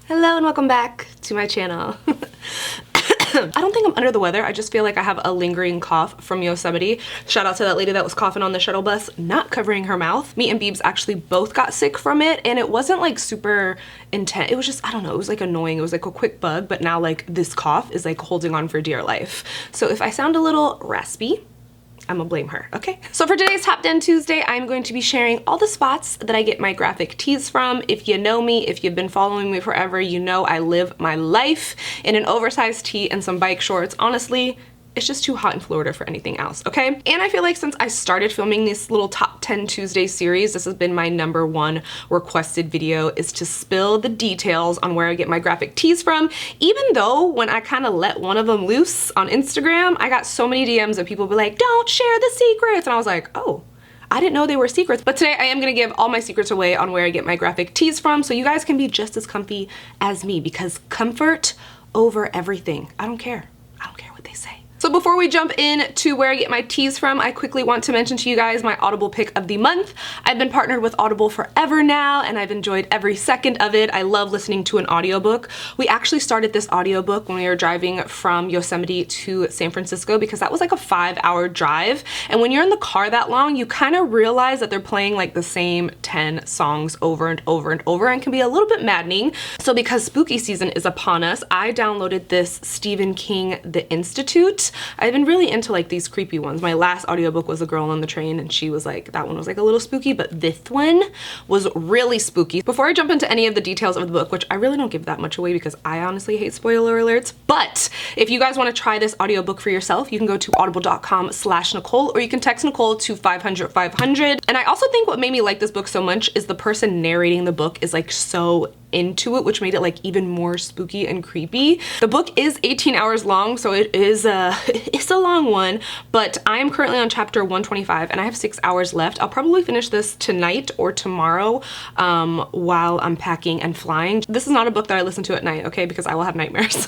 Hello and welcome back to my channel. I don't think I'm under the weather. I just feel like I have a lingering cough from Yosemite. Shout out to that lady that was coughing on the shuttle bus, not covering her mouth. Me and Beebs actually both got sick from it, and it wasn't like super intense. It was just, I don't know, it was like annoying. It was like a quick bug, but now like this cough is like holding on for dear life. So if I sound a little raspy, I'm gonna blame her, okay? So for today's Top 10 Tuesday, I'm going to be sharing all the spots that I get my graphic tees from. If you know me, if you've been following me forever, you know I live my life in an oversized tee and some bike shorts. Honestly, it's just too hot in Florida for anything else, okay? And I feel like since I started filming this little Top 10 Tuesday series, this has been my #1 requested video, is to spill the details on where I get my graphic tees from. Even though when I kind of let one of them loose on Instagram, I got so many DMs of people be like, don't share the secrets. And I was like, oh, I didn't know they were secrets. But today I am gonna give all my secrets away on where I get my graphic tees from, so you guys can be just as comfy as me, because comfort over everything. I don't care. I don't care what they say. So before we jump in to where I get my tees from, I quickly want to mention to you guys my Audible pick of the month. I've been partnered with Audible forever now, and I've enjoyed every second of it. I love listening to an audiobook. We actually started this audiobook when we were driving from Yosemite to San Francisco, because that was like a 5-hour drive. And when you're in the car that long, you kind of realize that they're playing like the same 10 songs over and over and over, and can be a little bit maddening. So because spooky season is upon us, I downloaded this Stephen King The Institute. I've been really into like these creepy ones. My last audiobook was A Girl on the Train, and she was like, that one was like a little spooky, but this one was really spooky. Before I jump into any of the details of the book, which I really don't give that much away because I honestly hate spoiler alerts, but if you guys want to try this audiobook for yourself, you can go to audible.com/Nicole, or you can text Nicole to 500-500. And I also think what made me like this book so much is the person narrating the book is like so into it, which made it like even more spooky and creepy. The book is 18 hours long, so it is it's a long one, but I am currently on chapter 125 and I have 6 hours left. I'll probably finish this tonight or tomorrow while I'm packing and flying. This is not a book that I listen to at night, okay, because I will have nightmares.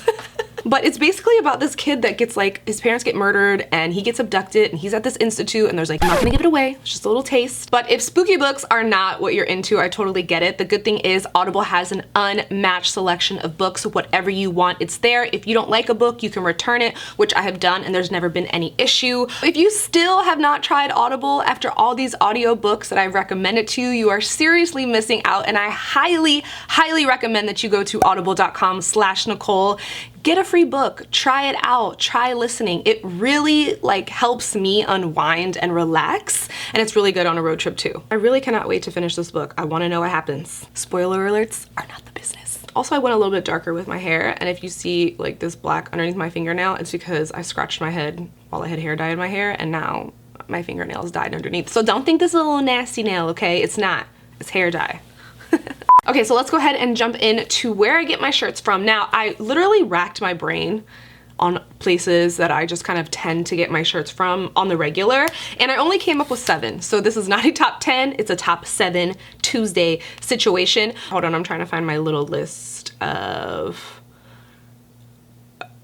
But it's basically about this kid that gets like, his parents get murdered and he gets abducted and he's at this institute, and there's like, I'm not gonna give it away, it's just a little taste. But if spooky books are not what you're into, I totally get it. The good thing is Audible has an unmatched selection of books, so whatever you want, it's there. If you don't like a book, you can return it, which I have done, and there's never been any issue. If you still have not tried Audible after all these audiobooks that I've recommended to you, you are seriously missing out, and I highly, highly recommend that you go to audible.com/Nicole. Get a free book, try it out, try listening. It really like helps me unwind and relax, and it's really good on a road trip too. I really cannot wait to finish this book. I want to know what happens. Spoiler alerts are not the business. Also, I went a little bit darker with my hair, and if you see like this black underneath my fingernail, it's because I scratched my head while I had hair dye in my hair, and now my fingernails dyed underneath. So don't think this is a little nasty nail, okay? It's not. It's hair dye. Okay, so let's go ahead and jump into where I get my shirts from. Now, I literally racked my brain on places that I just kind of tend to get my shirts from on the regular, and I only came up with 7. So this is not a top 10, it's a top 7 Tuesday situation. Hold on, I'm trying to find my little list of,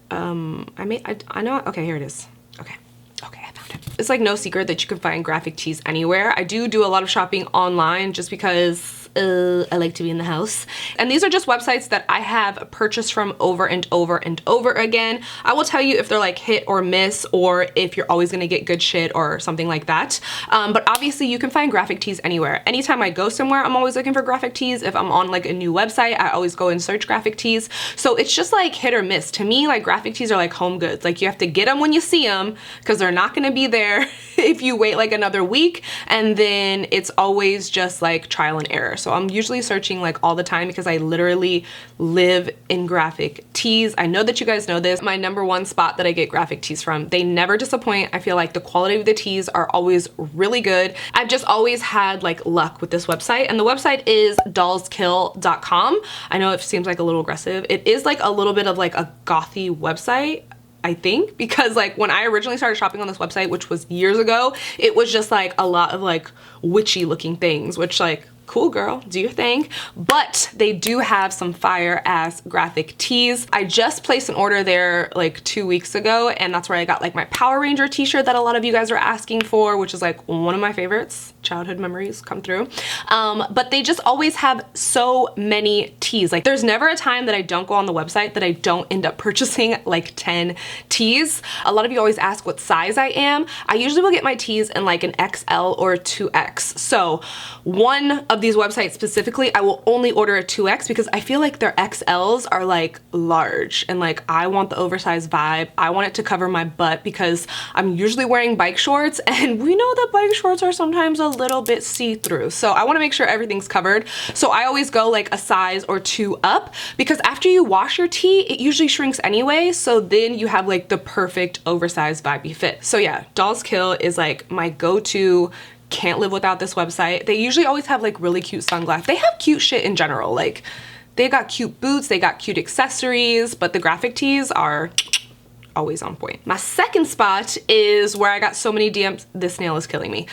I know, okay, here it is. Okay, I found it. It's like no secret that you can find graphic tees anywhere. I do a lot of shopping online just because I like to be in the house. And these are just websites that I have purchased from over and over and over again. I will tell you if they're like hit or miss, or if you're always gonna get good shit or something like that. But obviously you can find graphic tees anywhere. Anytime I go somewhere, I'm always looking for graphic tees. If I'm on like a new website, I always go and search graphic tees. So it's just like hit or miss. To me, like graphic tees are like home goods. Like you have to get them when you see them, because they're not gonna be there if you wait like another week. And then it's always just like trial and error. So I'm usually searching like all the time, because I literally live in graphic tees. I know that you guys know this. My #1 spot that I get graphic tees from, they never disappoint. I feel like the quality of the tees are always really good. I've just always had like luck with this website, and the website is Dollskill.com. I know it seems like a little aggressive. It is like a little bit of like a gothy website, I think, because like when I originally started shopping on this website, which was years ago, it was just like a lot of like witchy looking things, which like cool girl, do your thing. But they do have some fire ass graphic tees. I just placed an order there like 2 weeks ago, and that's where I got like my Power Ranger t-shirt that a lot of you guys are asking for, which is like one of my favorites. Childhood memories come through. But they just always have so many tees. Like there's never a time that I don't go on the website that I don't end up purchasing like 10 tees. A lot of you always ask what size I am. I usually will get my tees in like an XL or 2X. So one of these websites specifically, I will only order a 2X because I feel like their XLs are like large, and like I want the oversized vibe. I want it to cover my butt because I'm usually wearing bike shorts, and we know that bike shorts are sometimes a little bit see-through. So I want to make sure everything's covered. So I always go like a size or 2 up, because after you wash your tee, it usually shrinks anyway. So then you have like the perfect oversized vibey fit. So yeah, Dollskill is like my go-to. Can't live without this website. They usually always have like really cute sunglasses. They have cute shit in general. Like they got cute boots, they got cute accessories, but the graphic tees are always on point. My second spot is where I got so many DMs. This nail is killing me.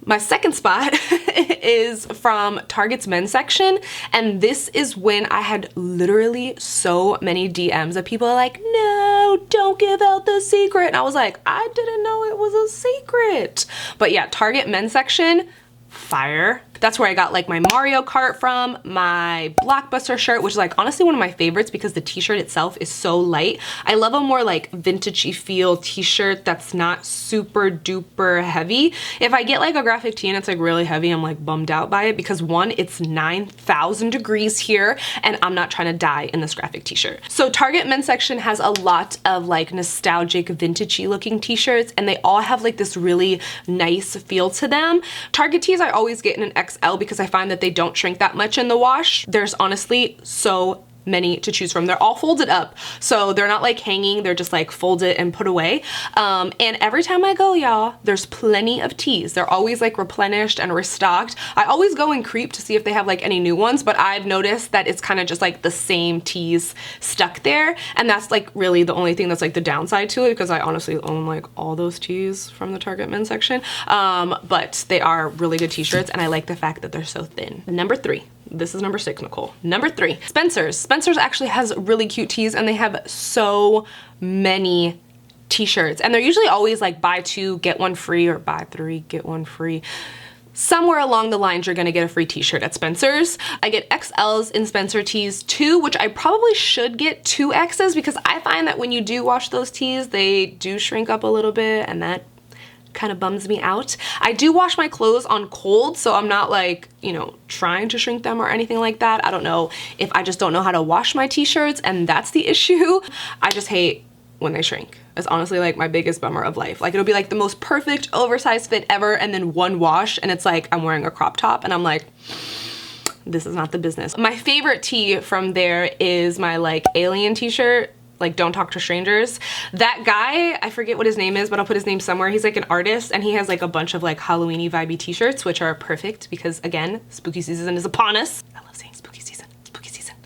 My second spot is from Target's men's section, and this is when I had literally so many DMs of people like, no, don't give out the secret. And I was like, I didn't know it was a secret. But yeah, Target men's section, fire. That's where I got like my Mario Kart from, my Blockbuster shirt, which is like honestly one of my favorites because the t-shirt itself is so light. I love a more like vintagey feel t-shirt that's not super duper heavy. If I get like a graphic tee and it's like really heavy, I'm like bummed out by it because one, it's 9,000 degrees here and I'm not trying to die in this graphic t-shirt. So Target men's section has a lot of like nostalgic vintagey looking t-shirts, and they all have like this really nice feel to them. Target tees I always get in an XL because I find that they don't shrink that much in the wash. There's honestly so many to choose from. They're all folded up, so they're not like hanging, they're just like folded and put away. And every time I go, y'all, there's plenty of tees. They're always like replenished and restocked. I always go and creep to see if they have like any new ones, but I've noticed that it's kind of just like the same tees stuck there, and that's like really the only thing that's like the downside to it, because I honestly own like all those tees from the Target men's section. But they are really good t-shirts, and I like the fact that they're so thin. Number 3. This is number 6, Nicole. Number 3, Spencer's. Spencer's actually has really cute tees, and they have so many t-shirts, and they're usually always like buy 2 get 1 free or buy 3 get 1 free. Somewhere along the lines you're gonna get a free t-shirt at Spencer's. I get XLs in Spencer tees too, which I probably should get 2Xs because I find that when you do wash those tees, they do shrink up a little bit, and that kind of bums me out. I do wash my clothes on cold, so I'm not like, you know, trying to shrink them or anything like that. I don't know if I just don't know how to wash my t-shirts, and that's the issue. I just hate when they shrink. It's honestly like my biggest bummer of life. Like it'll be like the most perfect oversized fit ever, and then one wash and it's like I'm wearing a crop top, and I'm like, this is not the business. My favorite tee from there is my like alien t-shirt, like Don't Talk to Strangers. That guy, I forget what his name is, but I'll put his name somewhere. He's like an artist, and he has like a bunch of like Halloween-y vibey t-shirts, which are perfect because again, spooky season is upon us. I love saying spooky season, spooky season.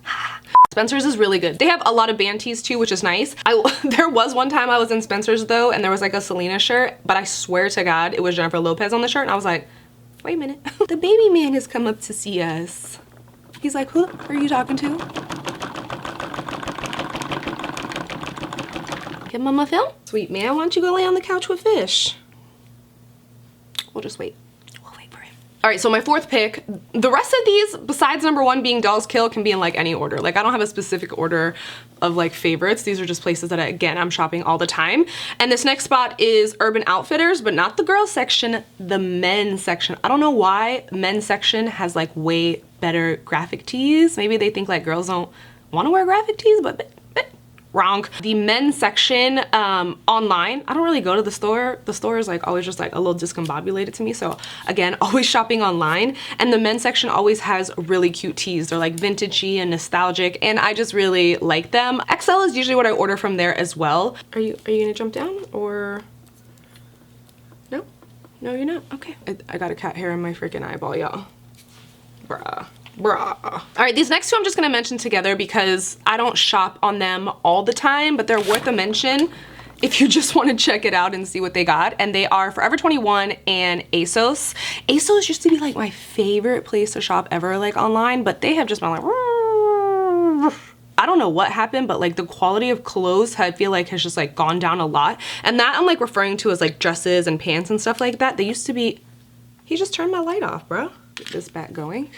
Spencer's is really good. They have a lot of band tees too, which is nice. There was one time I was in Spencer's though, and there was like a Selena shirt, but I swear to God, it was Jennifer Lopez on the shirt, and I was like, wait a minute. The baby man has come up to see us. He's like, who are you talking to? Give mama film? Sweet man, why don't you go lay on the couch with fish? We'll just wait. We'll wait for him. All right, so my 4th pick, the rest of these, besides number 1 being Dollskill, can be in like any order. Like I don't have a specific order of like favorites. These are just places that again, I'm shopping all the time. And this next spot is Urban Outfitters, but not the girls section, the men's section. I don't know why men's section has like way better graphic tees. Maybe they think like girls don't want to wear graphic tees, but wrong. The men's section online, I don't really go to the store. The store is like always just like a little discombobulated to me. So again, always shopping online. And the men's section always has really cute tees. They're like vintagey and nostalgic, and I just really like them. XL is usually what I order from there as well. Are you gonna jump down or no? No, you're not. Okay. I got a cat hair in my freaking eyeball, y'all. Bruh. All right, these next 2 I'm just gonna mention together because I don't shop on them all the time, but they're worth a mention if you just want to check it out and see what they got. And they are Forever 21 and Asos. Asos used to be like my favorite place to shop ever, like online, but they have just been like, I don't know what happened, but like the quality of clothes I feel like has just like gone down a lot. And that I'm like referring to as like dresses and pants and stuff like that. They used to be, he just turned my light off, bro. Get this back going.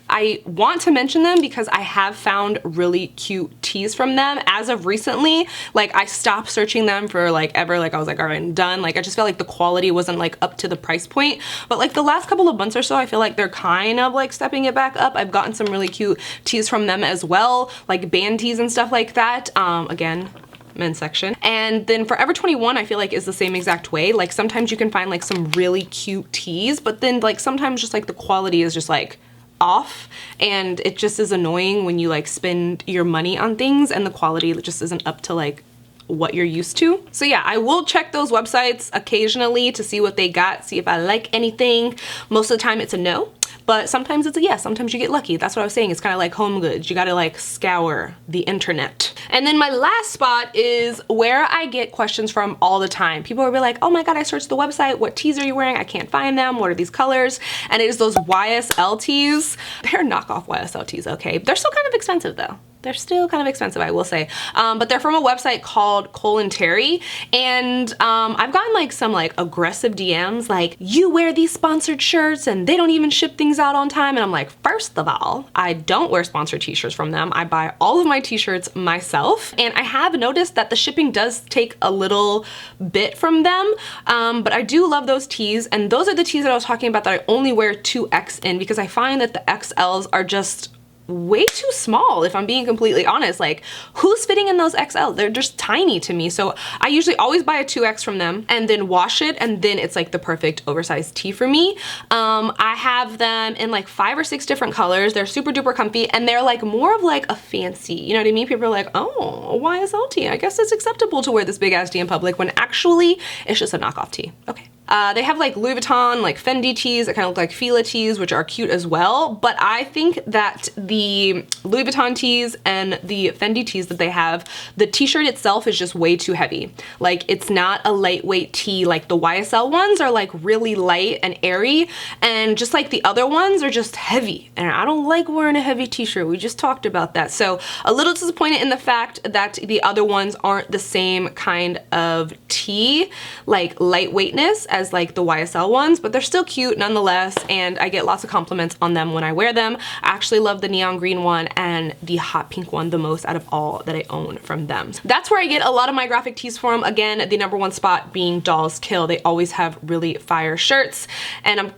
I want to mention them because I have found really cute tees from them as of recently. Like I stopped searching them for like ever. Like I was like, all right, I'm done. Like I just felt like the quality wasn't like up to the price point. But like the last couple of months or so, I feel like they're kind of like stepping it back up. I've gotten some really cute tees from them as well, like band tees and stuff like that. Again, men's section. And then Forever 21 I feel like is the same exact way. Like sometimes you can find like some really cute tees, but then like sometimes just like the quality is just like off, and it just is annoying when you like spend your money on things and the quality just isn't up to like what you're used to. So yeah, I will check those websites occasionally to see what they got, see if I like anything. Most of the time it's a no, but sometimes it's a yes. Sometimes you get lucky. That's what I was saying. It's kind of like home goods. You gotta like scour the internet. And then my last spot is where I get questions from all the time. People will be like, oh my God, I searched the website. What tees are you wearing? I can't find them. What are these colors? And it is those YSL tees. They're knockoff YSL tees, okay? They're still kind of expensive though. They're still kind of expensive, I will say. But they're from a website called Cole & Terry. And I've gotten like some like aggressive DMs like, you wear these sponsored shirts and they don't even ship things out on time. And I'm like, first of all, I don't wear sponsored t-shirts from them. I buy all of my t-shirts myself. And I have noticed that the shipping does take a little bit from them. But I do love those tees. And those are the tees that I was talking about that I only wear 2X in, because I find that the XLs are just way too small, if I'm being completely honest. Like, who's fitting in those XL? They're just tiny to me. So I usually always buy a 2X from them and then wash it, and then it's like the perfect oversized tee for me. I have them in like 5 or 6 different colors. They're super duper comfy, and they're like more of like a fancy, you know what I mean? People are like, oh, YSL tee, I guess it's acceptable to wear this big ass tee in public, when actually it's just a knockoff tee. Okay. They have like Louis Vuitton, like Fendi tees that kind of look like Fila tees, which are cute as well. But I think that the Louis Vuitton tees and the Fendi tees that they have, the t-shirt itself is just way too heavy. Like, it's not a lightweight tee. Like the YSL ones are like really light and airy, and just like the other ones are just heavy. And I don't like wearing a heavy t-shirt. We just talked about that. So a little disappointed in the fact that the other ones aren't the same kind of tee, like lightweightness, as like the YSL ones, but they're still cute nonetheless, and I get lots of compliments on them when I wear them. I actually love the neon green one and the hot pink one the most out of all that I own from them. That's where I get a lot of my graphic tees from. Again, the #1 spot being Dollskill. They always have really fire shirts, and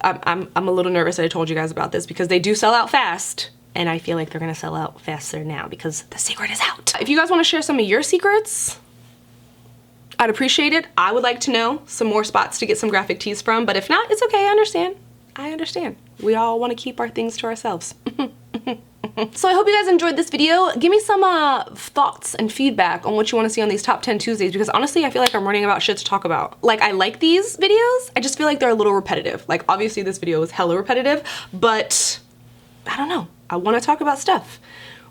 I'm a little nervous that I told you guys about this, because they do sell out fast. And I feel like they're gonna sell out faster now because the secret is out. If you guys wanna share some of your secrets, I'd appreciate it. I would like to know some more spots to get some graphic tees from, but if not, it's okay, I understand. I understand. We all wanna keep our things to ourselves. So I hope you guys enjoyed this video. Give me some thoughts and feedback on what you wanna see on these top 10 Tuesdays, because honestly, I feel like I'm running about shit to talk about. Like, I like these videos, I just feel like they're a little repetitive. Like, obviously this video is hella repetitive, but I don't know. I wanna talk about stuff.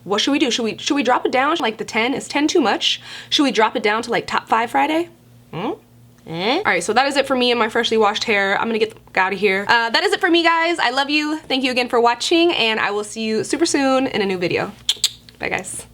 What should we do? Should we drop it down to like the 10? Is 10 too much? Should we drop it down to like top 5 Friday? All right, so that is it for me and my freshly washed hair. I'm gonna get out of here. That is it for me, guys. I love you. Thank you again for watching, and I will see you super soon in a new video. Bye, guys.